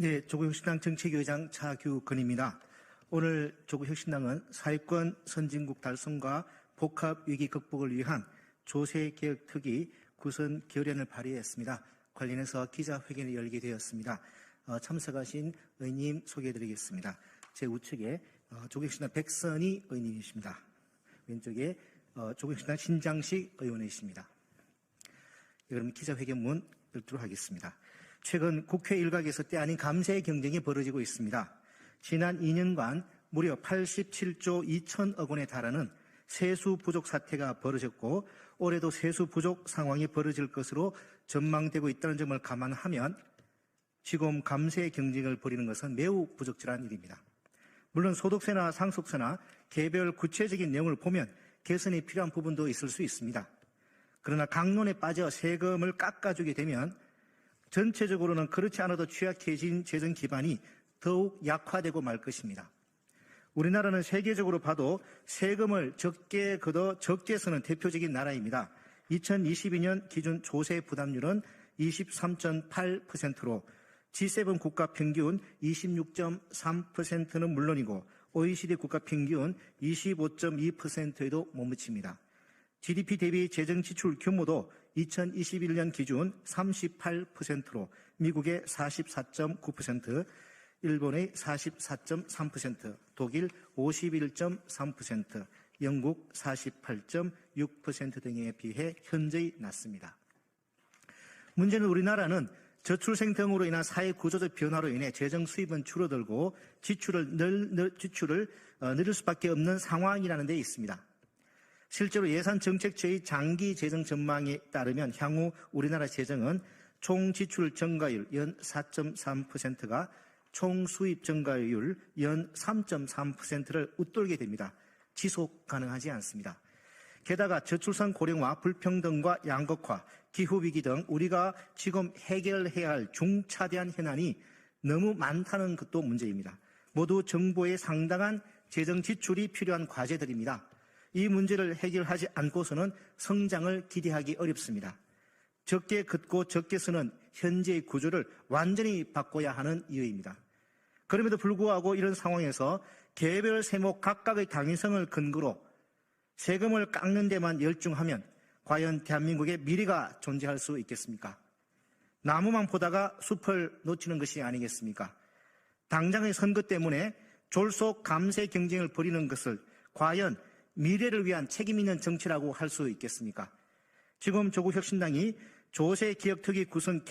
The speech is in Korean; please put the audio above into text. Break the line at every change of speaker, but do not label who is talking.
네, 조국혁신당 정책위의장 차규근입니다. 오늘 조국혁신당은 사회권 선진국 달성과 복합위기 극복을 위한 조세개혁특위 구성 결의안을 발의했습니다. 관련해서 기자회견을 열게 되었습니다. 참석하신 의원님 소개해드리겠습니다. 제 우측에 조국혁신당 백선희 의원님이십니다. 왼쪽에 조국혁신당 신장식 의원이십니다. 그럼 기자회견문 열도록 하겠습니다. 최근 국회 일각에서 때 아닌 감세 경쟁이 벌어지고 있습니다. 지난 2년간 무려 87조 2천억 원에 달하는 세수 부족 사태가 벌어졌고 올해도 세수 부족 상황이 벌어질 것으로 전망되고 있다는 점을 감안하면 지금 감세 경쟁을 벌이는 것은 매우 부적절한 일입니다. 물론 소득세나 상속세나 개별 구체적인 내용을 보면 개선이 필요한 부분도 있을 수 있습니다. 그러나 강론에 빠져 세금을 깎아주게 되면 전체적으로는 그렇지 않아도 취약해진 재정 기반이 더욱 약화되고 말 것입니다. 우리나라는 세계적으로 봐도 세금을 적게 걷어 적게 쓰는 대표적인 나라입니다. 2022년 기준 조세 부담률은 23.8%로 G7 국가 평균 26.3%는 물론이고 OECD 국가 평균 25.2%에도 못 미칩니다. GDP 대비 재정 지출 규모도 2021년 기준 38%로 미국의 44.9%, 일본의 44.3%, 독일 51.3%, 영국 48.6% 등에 비해 현저히 낮습니다. 문제는 우리나라는 저출생 등으로 인한 사회 구조적 변화로 인해 재정 수입은 줄어들고 지출을 늘릴 수밖에 없는 상황이라는 데 있습니다. 실제로 예산정책처의 장기 재정 전망에 따르면 향후 우리나라 재정은 총 지출 증가율 연 4.3%가 총 수입 증가율 연 3.3%를 웃돌게 됩니다. 지속 가능하지 않습니다. 게다가 저출산 고령화, 불평등과 양극화, 기후위기 등 우리가 지금 해결해야 할 중차대한 현안이 너무 많다는 것도 문제입니다. 모두 정부의 상당한 재정 지출이 필요한 과제들입니다. 이 문제를 해결하지 않고서는 성장을 기대하기 어렵습니다. 적게 걷고 적게 쓰는 현재의 구조를 완전히 바꿔야 하는 이유입니다. 그럼에도 불구하고 이런 상황에서 개별 세목 각각의 당위성을 근거로 세금을 깎는 데만 열중하면 과연 대한민국의 미래가 존재할 수 있겠습니까? 나무만 보다가 숲을 놓치는 것이 아니겠습니까? 당장의 선거 때문에 졸속 감세 경쟁을 벌이는 것을 과연 미래를 위한 책임 있는 정치라고 할 수 있겠습니까? 지금 조국혁신당이 조세개혁특위 구성